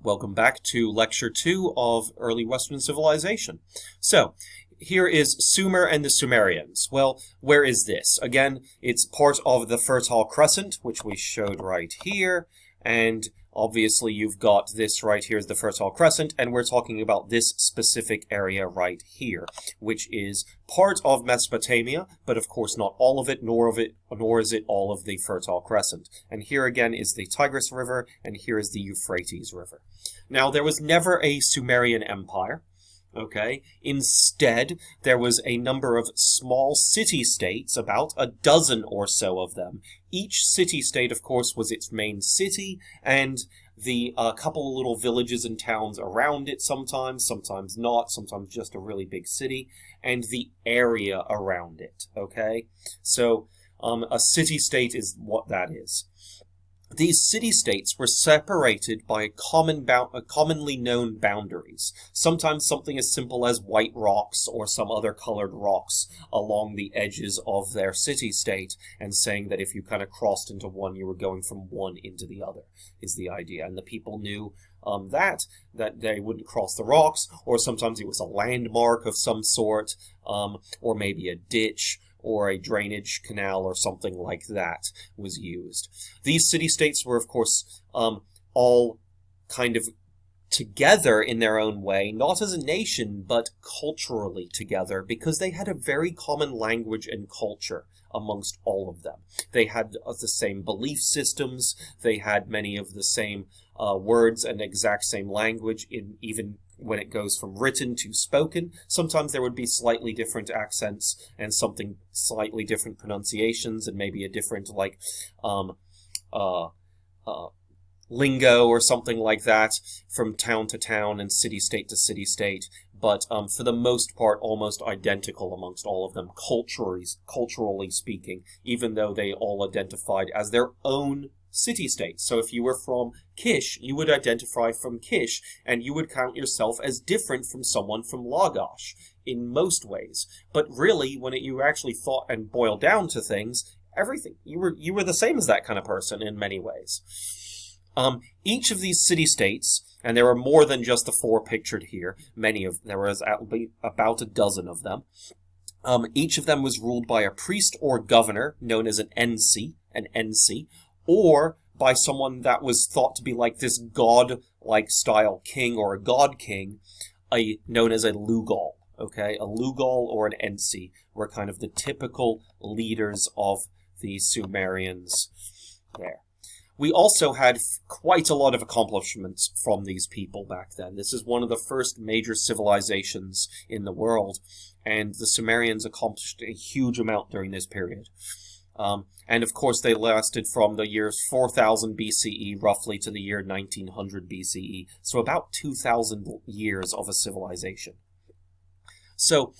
Welcome back to Lecture 2 of Early Western Civilization. So, here is Sumer and the Sumerians. Well, where is this? Again, it's part of the Fertile Crescent, which we showed right here, and obviously you've got this right here is the Fertile Crescent, and we're talking about this specific area right here, which is part of Mesopotamia, but of course not all of it, nor is it all of the Fertile Crescent. And here again is the Tigris River, and here is the Euphrates River. Now, there was never a Sumerian Empire. Okay. Instead, there was a number of small city-states, about a dozen or so of them. Each city-state, of course, was its main city, and the couple of little villages and towns around it sometimes not, sometimes just a really big city, and the area around it. Okay. So, a city-state is what that is. These city-states were separated by commonly known boundaries. Sometimes something as simple as white rocks or some other colored rocks along the edges of their city-state, and saying that if you kind of crossed into one, you were going from one into the other, is the idea. And the people knew that they wouldn't cross the rocks, or sometimes it was a landmark of some sort, or maybe a ditch, or a drainage canal or something like that was used. These city-states were, of course, all kind of together in their own way, not as a nation, but culturally together, because they had a very common language and culture amongst all of them. They had the same belief systems, they had many of the same words and exact same language, even when it goes from written to spoken. Sometimes there would be slightly different accents and something slightly different pronunciations and maybe a different lingo or something like that from town to town and city-state to city-state. But for the most part, almost identical amongst all of them, culturally speaking, even though they all identified as their own city-states. So if you were from Kish, you would identify from Kish, and you would count yourself as different from someone from Lagash in most ways. But really, when you actually thought and boiled down to things, everything, you were the same as that kind of person in many ways. Each of these city-states, and there are more than just the four pictured here, there was about a dozen of them. Each of them was ruled by a priest or governor, known as an ensi, or by someone that was thought to be like this god-like style king or a god king, known as a lugal. Okay, a lugal or an ensi were kind of the typical leaders of the Sumerians there. We also had quite a lot of accomplishments from these people back then. This is one of the first major civilizations in the world, and the Sumerians accomplished a huge amount during this period. And of course they lasted from the years 4000 BCE roughly to the year 1900 BCE, so about 2000 years of a civilization. So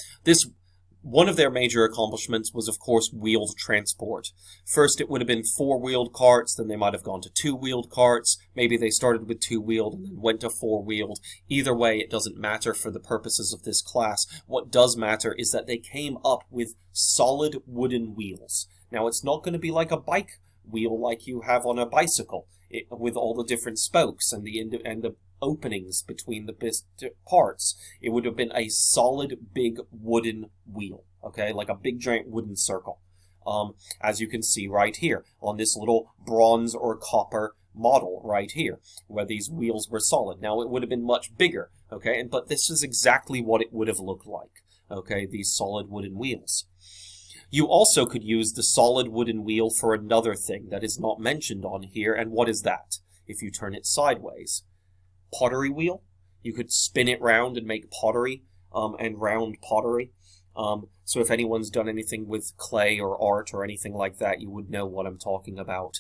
one of their major accomplishments was, of course, wheeled transport. First, it would have been four-wheeled carts, then they might have gone to two-wheeled carts. Maybe they started with two-wheeled and then went to four-wheeled. Either way, it doesn't matter for the purposes of this class. What does matter is that they came up with solid wooden wheels. Now, it's not going to be like a bike wheel like you have on a bicycle, with all the different spokes and the openings between the parts. It would have been a solid, big wooden wheel, okay, like a big giant wooden circle, as you can see right here on this little bronze or copper model right here, where these wheels were solid. Now, it would have been much bigger, okay, but this is exactly what it would have looked like, okay, these solid wooden wheels. You also could use the solid wooden wheel for another thing that is not mentioned on here, and what is that? If you turn it sideways. Pottery wheel. You could spin it round and make pottery, and round pottery. So if anyone's done anything with clay or art or anything like that, you would know what I'm talking about.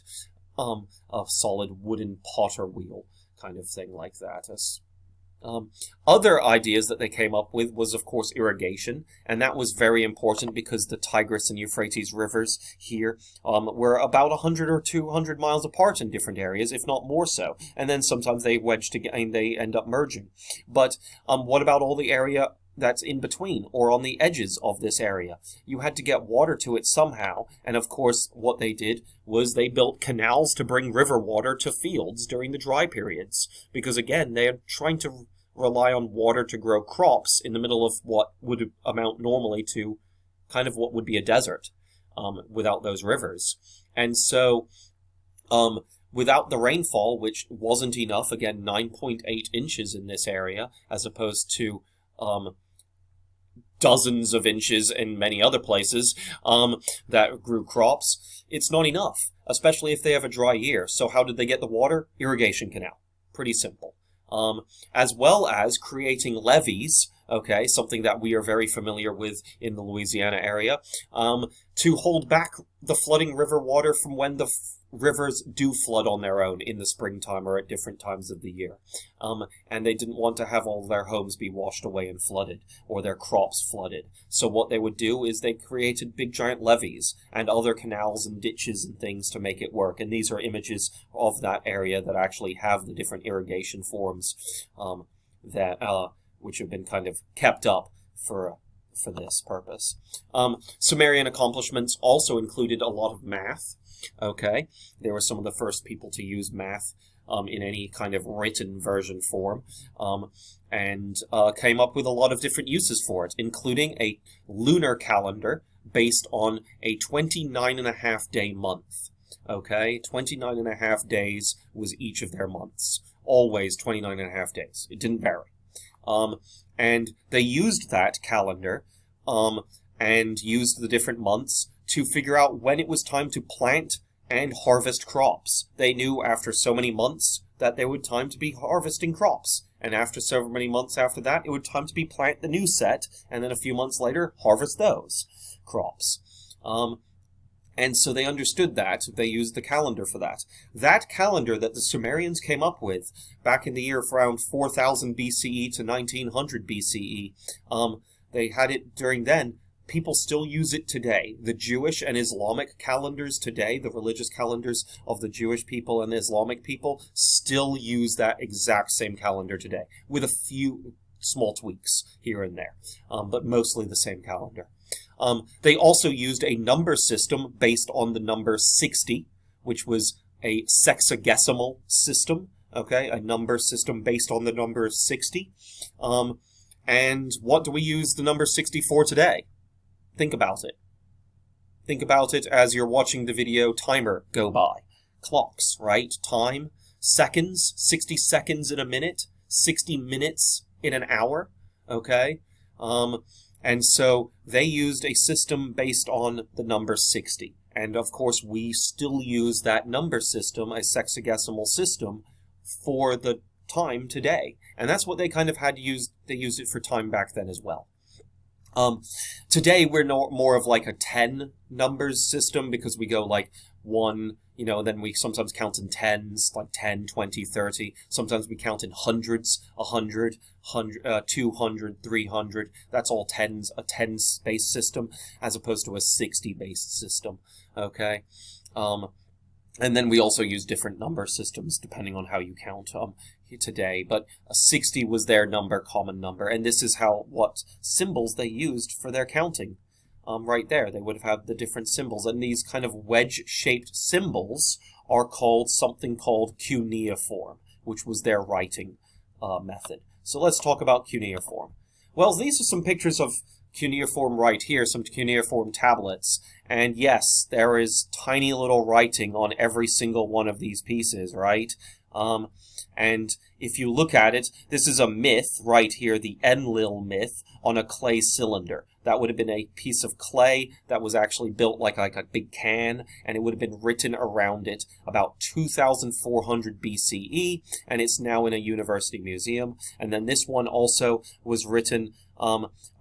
A solid wooden potter wheel kind of thing like that. Other ideas that they came up with was, of course, irrigation, and that was very important because the Tigris and Euphrates rivers here were about 100 or 200 miles apart in different areas, if not more so, and then sometimes they wedge together and they end up merging. But what about all the area that's in between or on the edges of this area. You had to get water to it somehow, and of course what they did was they built canals to bring river water to fields during the dry periods, because again, they are trying to rely on water to grow crops in the middle of what would amount normally to kind of what would be a desert without those rivers. And so without the rainfall, which wasn't enough, again, 9.8 inches in this area, as opposed to dozens of inches in many other places that grew crops, it's not enough, especially if they have a dry year. So how did they get the water? Irrigation canal. Pretty simple. As well as creating levees, okay, something that we are very familiar with in the Louisiana area, to hold back the flooding river water from when the rivers do flood on their own in the springtime or at different times of the year. And they didn't want to have all their homes be washed away and flooded, or their crops flooded. So what they would do is they created big giant levees and other canals and ditches and things to make it work. And these are images of that area that actually have the different irrigation forms which have been kind of kept up for this purpose. Sumerian accomplishments also included a lot of math. Okay, they were some of the first people to use math in any kind of written version form, and came up with a lot of different uses for it, including a lunar calendar based on a 29.5-day month. Okay, 29.5 days was each of their months. Always 29.5 days. It didn't vary. And they used that calendar and used the different months to figure out when it was time to plant and harvest crops. They knew after so many months that there would time to be harvesting crops. And after so many months after that, it would time to be plant the new set, and then a few months later, harvest those crops. And so they understood that. They used the calendar for that. That calendar that the Sumerians came up with back in the year around 4000 BCE to 1900 BCE, they had it during then. People still use it today. The Jewish and Islamic calendars today, the religious calendars of the Jewish people and the Islamic people, still use that exact same calendar today, with a few small tweaks here and there, but mostly the same calendar. They also used a number system based on the number 60, which was a sexagesimal system, okay, a number system based on the number 60. And what do we use the number 60 for today? Think about it. Think about it as you're watching the video timer go by. Clocks, right? Time, seconds, 60 seconds in a minute, 60 minutes in an hour, okay? And so they used a system based on the number 60. And of course, we still use that number system, a sexagesimal system, for the time today. And that's what they kind of had used. They used it for time back then as well. Today we're more of like a 10 numbers system, because we go like 1, then we sometimes count in tens, like 10, 20, 30. Sometimes we count in hundreds, 100, 200, 300. That's all tens, a 10-based system, as opposed to a 60-based system, okay? And then we also use different number systems depending on how you count today. But a 60 was their common number, and this is what symbols they used for their counting. Right there, they would have had the different symbols, and these kind of wedge-shaped symbols are something called cuneiform, which was their writing method. So let's talk about cuneiform. Well, these are some pictures of cuneiform right here, some cuneiform tablets. And yes, there is tiny little writing on every single one of these pieces, right? And if you look at it, this is a myth right here, the Enlil myth, on a clay cylinder. That would have been a piece of clay that was actually built like a big can, and it would have been written around it about 2400 BCE, and it's now in a university museum. And then this one also was written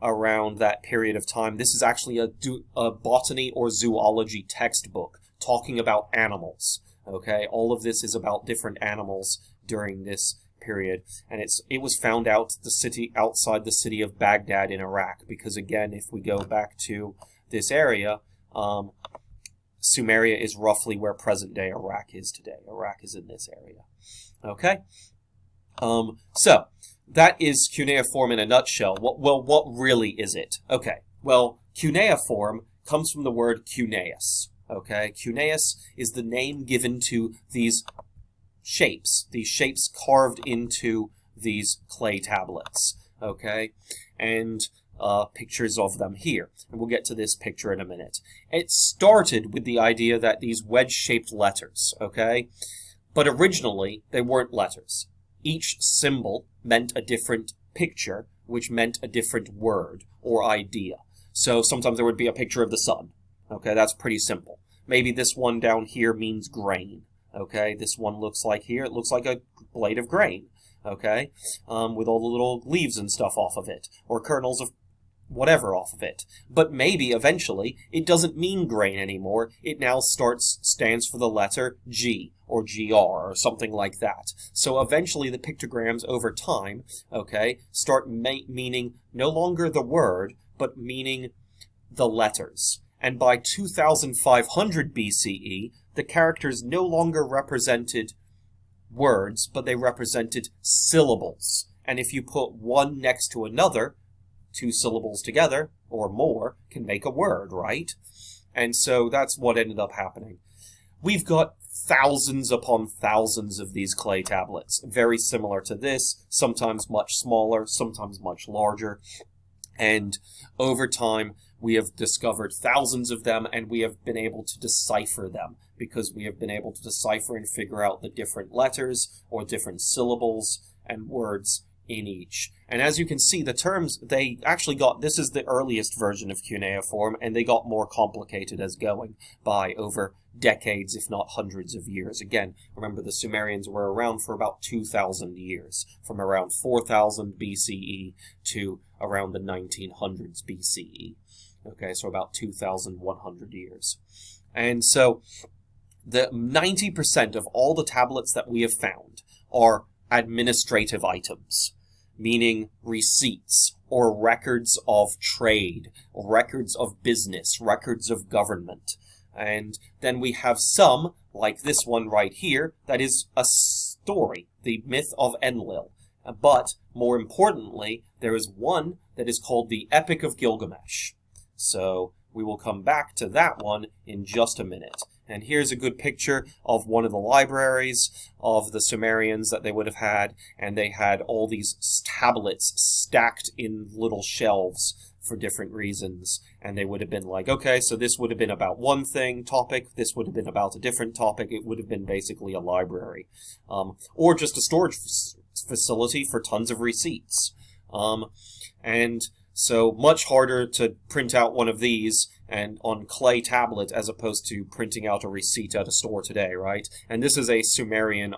around that period of time. This is actually a botany or zoology textbook talking about animals. Okay, all of this is about different animals during this period, and it was found outside the city of Baghdad in Iraq, because again, if we go back to this area, Sumeria is roughly where present-day Iraq is today. Iraq is in this area. Okay, So, that is cuneiform in a nutshell. What really is it? Okay, well, cuneiform comes from the word cuneus. Okay, cuneus is the name given to these shapes carved into these clay tablets. Okay, and pictures of them here. And we'll get to this picture in a minute. It started with the idea that these wedge-shaped letters, okay? But originally, they weren't letters. Each symbol meant a different picture, which meant a different word or idea. So sometimes there would be a picture of the sun. Okay, that's pretty simple. Maybe this one down here means grain. Okay, this one looks like here, it looks like a blade of grain. Okay, with all the little leaves and stuff off of it, or kernels of whatever off of it. But maybe, eventually, it doesn't mean grain anymore. It now stands for the letter G, or GR, or something like that. So eventually the pictograms, over time, okay, start meaning no longer the word, but meaning the letters. And by 2500 BCE, the characters no longer represented words, but they represented syllables. And if you put one next to another, two syllables together, or more, can make a word, right? And so that's what ended up happening. We've got thousands upon thousands of these clay tablets, very similar to this, sometimes much smaller, sometimes much larger. And over time, we have discovered thousands of them, and we have been able to decipher them, because we have been able to decipher and figure out the different letters, or different syllables and words in each. And as you can see, the terms, they actually this is the earliest version of cuneiform, and they got more complicated as going by over decades, if not hundreds of years. Again, remember the Sumerians were around for about 2,000 years, from around 4,000 BCE to around the 1900s BCE. Okay, so about 2,100 years. And so, the 90% of all the tablets that we have found are administrative items, meaning receipts or records of trade, records of business, records of government. And then we have some, like this one right here, that is a story, the myth of Enlil. But, more importantly, there is one that is called the Epic of Gilgamesh. So, we will come back to that one in just a minute. And here's a good picture of one of the libraries of the Sumerians that they would have had, and they had all these tablets stacked in little shelves for different reasons. And they would have been like, okay, so this would have been about one topic, this would have been about a different topic, it would have been basically a library. Or just a storage facility for tons of receipts. And so much harder to print out one of these and on clay tablet as opposed to printing out a receipt at a store today, right? And this is a Sumerian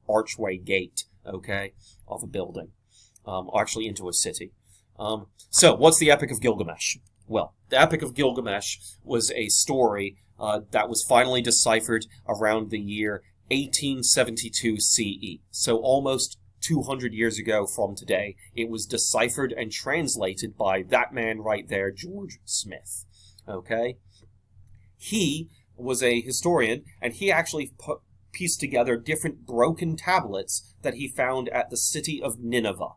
archway gate, okay, of a building, actually into a city. So what's the Epic of Gilgamesh? Well, the Epic of Gilgamesh was a story that was finally deciphered around the year 1872 CE. So almost 200 years ago from today, it was deciphered and translated by that man right there, George Smith. Okay? He was a historian, and he actually pieced together different broken tablets that he found at the city of Nineveh,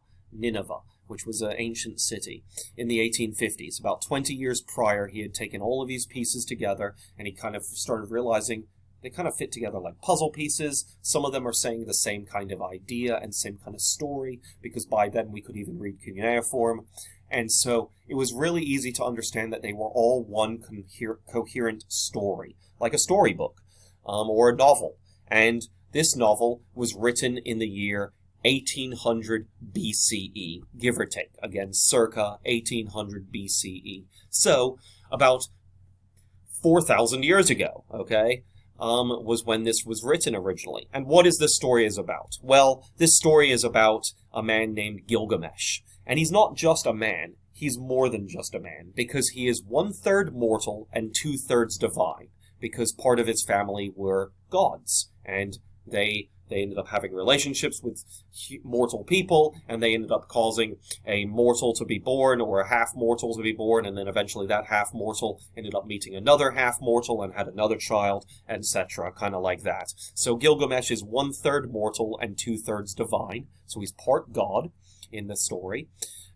which was an ancient city, in the 1850s. About 20 years prior, he had taken all of these pieces together, and he kind of started realizing they kind of fit together like puzzle pieces. Some of them are saying the same kind of idea and same kind of story, because by then we could even read cuneiform. And so it was really easy to understand that they were all one coherent story, like a storybook or a novel. And this novel was written in the year 1800 BCE, give or take. Again, circa 1800 BCE. So, about 4,000 years ago, okay? Was when this was written originally. And what is this story is about? Well, this story is about a man named Gilgamesh. And he's not just a man, he's more than just a man, because he is 1/3 mortal and 2/3 divine, because part of his family were gods, and they They ended up having relationships with mortal people, and they ended up causing a mortal to be born, or a half-mortal to be born, and then eventually that half-mortal ended up meeting another half-mortal and had another child, etc., kind of like that. So Gilgamesh is 1/3 mortal and 2/3 divine, so he's part god in the story.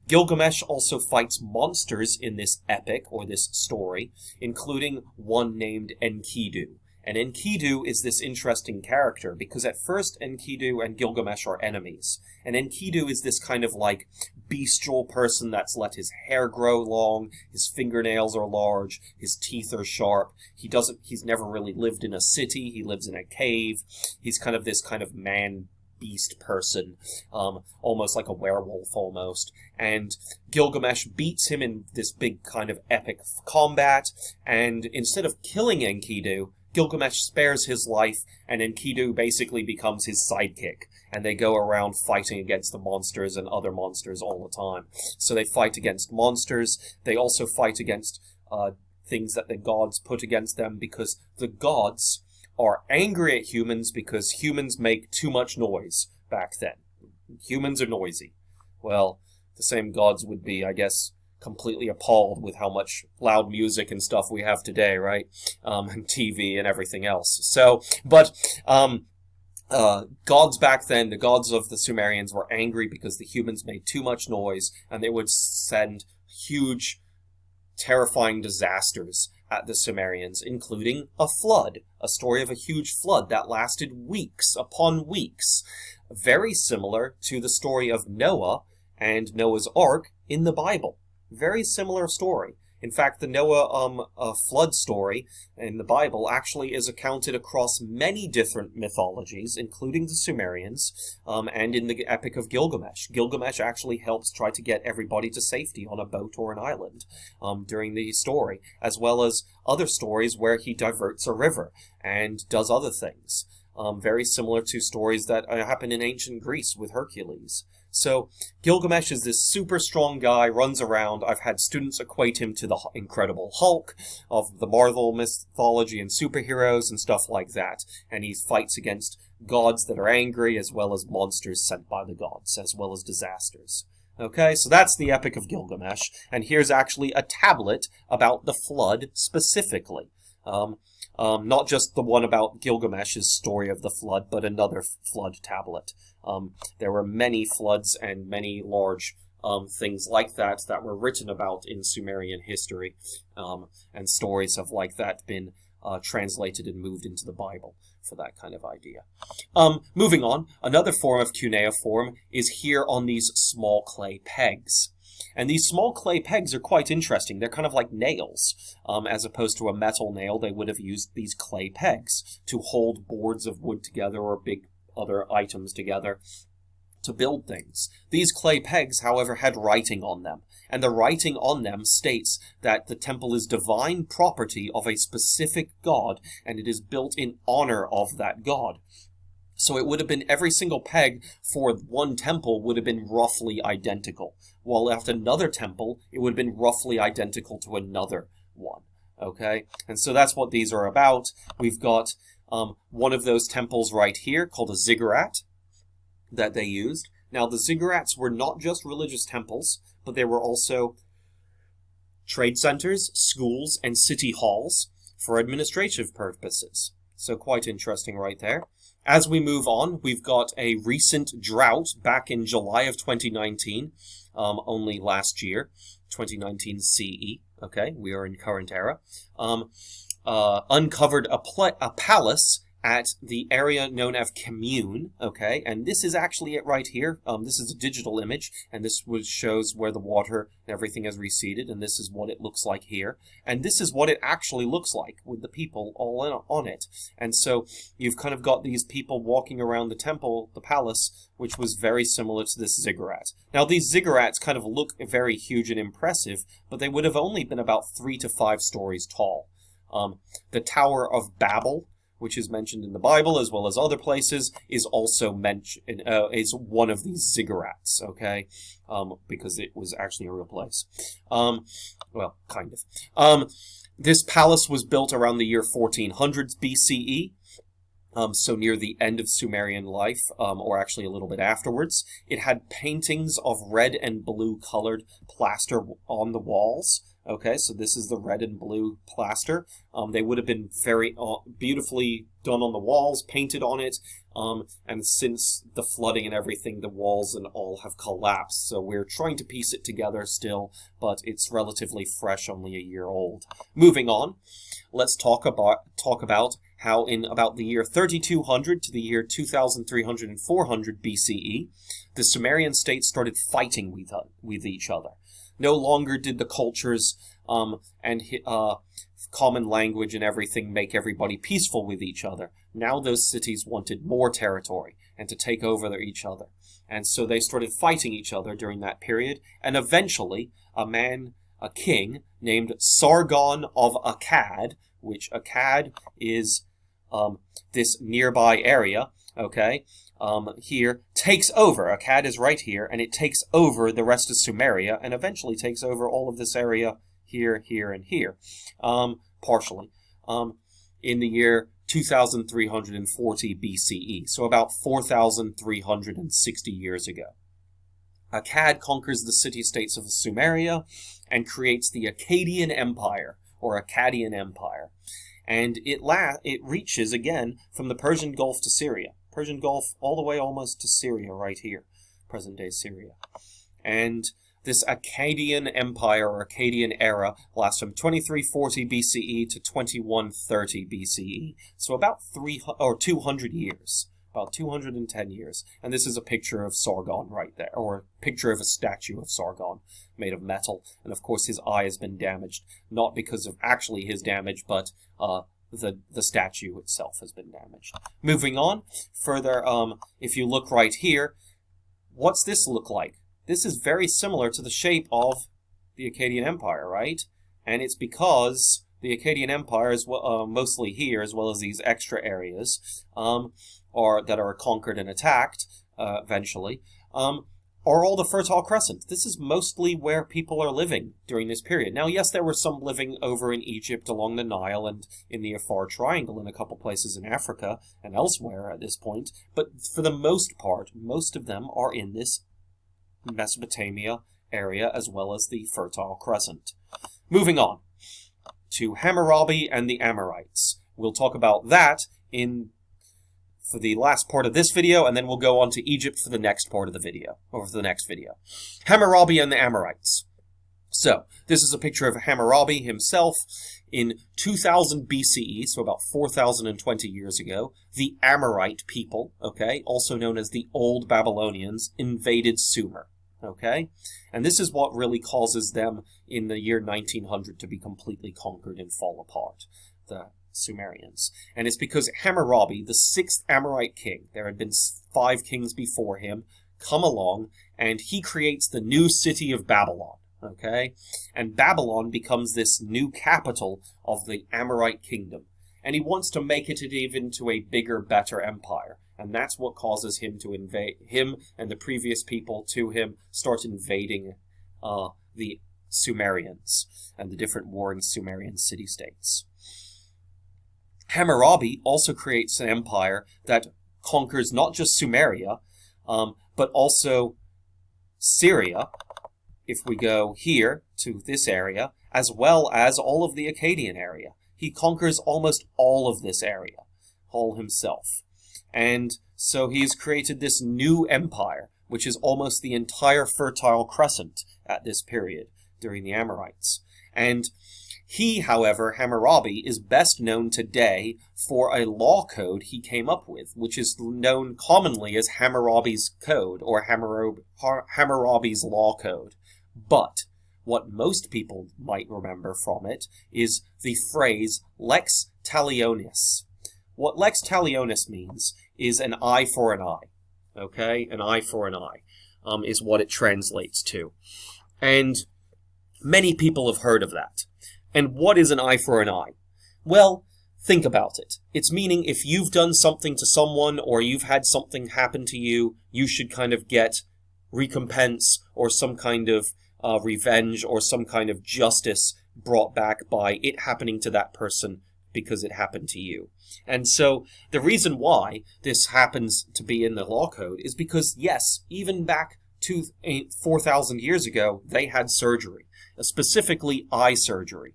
Gilgamesh also fights monsters in this epic, or this story, including one named Enkidu. And Enkidu is this interesting character, because at first Enkidu and Gilgamesh are enemies. And Enkidu is this kind of like bestial person that's let his hair grow long, his fingernails are large, his teeth are sharp. He's never really lived in a city, he lives in a cave. He's kind of this kind of man-beast person, almost like a werewolf almost. And Gilgamesh beats him in this big kind of epic combat, and instead of killing Enkidu, Gilgamesh spares his life, and Enkidu basically becomes his sidekick, and they go around fighting against the monsters and other monsters all the time. So they fight against monsters. They also fight against things that the gods put against them, because the gods are angry at humans because humans make too much noise back then. Humans are noisy. Well, the same gods would be, I guess, completely appalled with how much loud music and stuff we have today, right? And TV and everything else. So, but gods back then, the gods of the Sumerians, were angry because the humans made too much noise, and they would send huge, terrifying disasters at the Sumerians, including a flood, a story of a huge flood that lasted weeks upon weeks, very similar to the story of Noah and Noah's Ark in the Bible. Very similar story. In fact, the Noah flood story in the Bible actually is accounted across many different mythologies, including the Sumerians, and in the Epic of Gilgamesh. Gilgamesh actually helps try to get everybody to safety on a boat or an island during the story, as well as other stories where he diverts a river and does other things. Very similar to stories that happen in ancient Greece with Hercules. So, Gilgamesh is this super strong guy, runs around. I've had students equate him to the Incredible Hulk of the Marvel mythology and superheroes and stuff like that. And he fights against gods that are angry, as well as monsters sent by the gods, as well as disasters. Okay, so that's the Epic of Gilgamesh. And here's actually a tablet about the flood specifically. Not just the one about Gilgamesh's story of the flood, but another flood tablet. There were many floods and many large things like that that were written about in Sumerian history, and stories have like that been translated and moved into the Bible for that kind of idea. Moving on, another form of cuneiform is here on these small clay pegs. And these small clay pegs are quite interesting. They're kind of like nails. As opposed to a metal nail, they would have used these clay pegs to hold boards of wood together or big other items together to build things. These clay pegs, however, had writing on them. And the writing on them states that the temple is divine property of a specific god, and it is built in honor of that god. So it would have been every single peg for one temple would have been roughly identical. While at another temple, it would have been roughly identical to another one. Okay? And so that's what these are about. We've got one of those temples right here called a ziggurat that they used. Now, the ziggurats were not just religious temples, but they were also trade centers, schools, and city halls for administrative purposes. So quite interesting right there. As we move on, we've got a recent drought back in July of 2019, only last year, 2019 CE. Okay, we are in current era. Uncovered a palace at the area known as Commune, okay, and this is actually it right here. This is a digital image, and this shows where the water and everything has receded, and this is what it looks like here. And this is what it actually looks like with the people all on it. And so you've kind of got these people walking around the temple, the palace, which was very similar to this ziggurat. Now, these ziggurats kind of look very huge and impressive, but they would have only been about 3 to 5 stories tall. The Tower of Babel, which is mentioned in the Bible as well as other places, is also mentioned, is one of these ziggurats, okay? Because it was actually a real place. Well, kind of. This palace was built around the year 1400s BCE, So near the end of Sumerian life, or actually a little bit afterwards. It had paintings of red and blue colored plaster on the walls. Okay, so this is the red and blue plaster. They would have been very beautifully done on the walls, painted on it. And since the flooding and everything, the walls and all have collapsed. So we're trying to piece it together still, but it's relatively fresh, only a year old. Moving on, let's talk about how in about the year 3200 to the year 2300 and 400 BCE, the Sumerian states started fighting with each other. No longer did the cultures and common language and everything make everybody peaceful with each other. Now those cities wanted more territory and to take over each other. And so they started fighting each other during that period. And eventually, a king named Sargon of Akkad, which Akkad is this nearby area, okay, here, takes over. Akkad is right here, and it takes over the rest of Sumeria, and eventually takes over all of this area here, here, and here, partially, in the year 2340 BCE, so about 4,360 years ago. Akkad conquers the city-states of Sumeria and creates the Akkadian Empire, or Akkadian Empire. And it reaches, again, from the Persian Gulf to Syria. Persian Gulf all the way almost to Syria right here, present-day Syria. And this Akkadian Empire, or Akkadian era, lasts from 2340 BCE to 2130 BCE. So about 200 years. About 210 years. And this is a picture of Sargon right there, or a picture of a statue of Sargon made of metal. And of course his eye has been damaged, not because of actually his damage, but the statue itself has been damaged. Moving on, further, if you look right here, what's this look like? This is very similar to the shape of the Akkadian Empire, right? And it's because the Akkadian Empire is mostly here, as well as these extra areas, that are conquered and attacked eventually, are all the Fertile Crescent. This is mostly where people are living during this period. Now, yes, there were some living over in Egypt along the Nile and in the Afar Triangle and a couple places in Africa and elsewhere at this point, but for the most part, most of them are in this Mesopotamia area as well as the Fertile Crescent. Moving on to Hammurabi and the Amorites. We'll talk about that for the last part of this video, and then we'll go on to Egypt for the next part of the video, or for the next video. Hammurabi and the Amorites. So, this is a picture of Hammurabi himself in 2000 BCE, so about 4,020 years ago. The Amorite people, okay, also known as the Old Babylonians, invaded Sumer, okay? And this is what really causes them in the year 1900 to be completely conquered and fall apart. The Sumerians. And it's because Hammurabi, the 6th Amorite king, there had been 5 kings before him, come along, and he creates the new city of Babylon, okay? And Babylon becomes this new capital of the Amorite kingdom. And he wants to make it even to a bigger, better empire. And that's what causes him to invade, him and the previous people to him start invading the Sumerians and the different warring Sumerian city-states. Hammurabi also creates an empire that conquers not just Sumeria, but also Syria, if we go here to this area, as well as all of the Akkadian area. He conquers almost all of this area, all himself. And so he's created this new empire, which is almost the entire Fertile Crescent at this period, during the Amorites. And he, however, Hammurabi, is best known today for a law code he came up with, which is known commonly as Hammurabi's Code, or Hammurabi's Law Code. But what most people might remember from it is the phrase lex talionis. What lex talionis means is an eye for an eye. Okay? An eye for an eye is what it translates to. And many people have heard of that. And what is an eye for an eye? Well, think about it. It's meaning if you've done something to someone or you've had something happen to you, you should kind of get recompense or some kind of revenge or some kind of justice brought back by it happening to that person because it happened to you. And so the reason why this happens to be in the law code is because, yes, even back to 4,000 years ago, they had surgery, specifically eye surgery.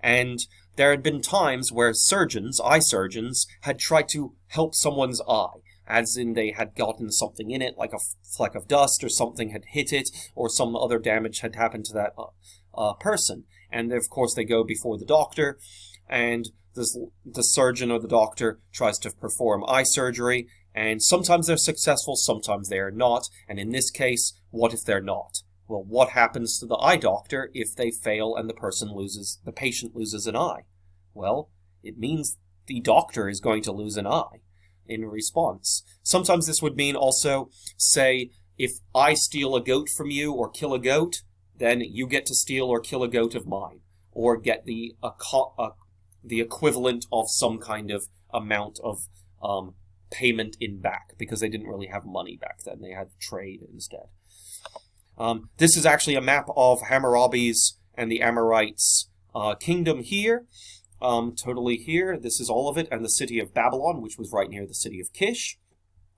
And there had been times where surgeons, eye surgeons, had tried to help someone's eye, as in they had gotten something in it, like a fleck of dust or something had hit it, or some other damage had happened to that person. And of course they go before the doctor, and the surgeon or the doctor tries to perform eye surgery, and sometimes they're successful, sometimes they are not. And in this case, what if they're not? Well, what happens to the eye doctor if they fail and the patient loses an eye? Well, it means the doctor is going to lose an eye in response. Sometimes this would mean also, say, if I steal a goat from you or kill a goat, then you get to steal or kill a goat of mine, or get the equivalent of some kind of amount of payment in back, because they didn't really have money back then. They had trade instead. This is actually a map of Hammurabi's and the Amorites' kingdom here. Totally here. This is all of it, and the city of Babylon, which was right near the city of Kish.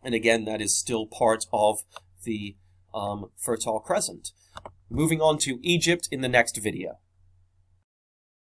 And again, that is still part of the Fertile Crescent. Moving on to Egypt in the next video.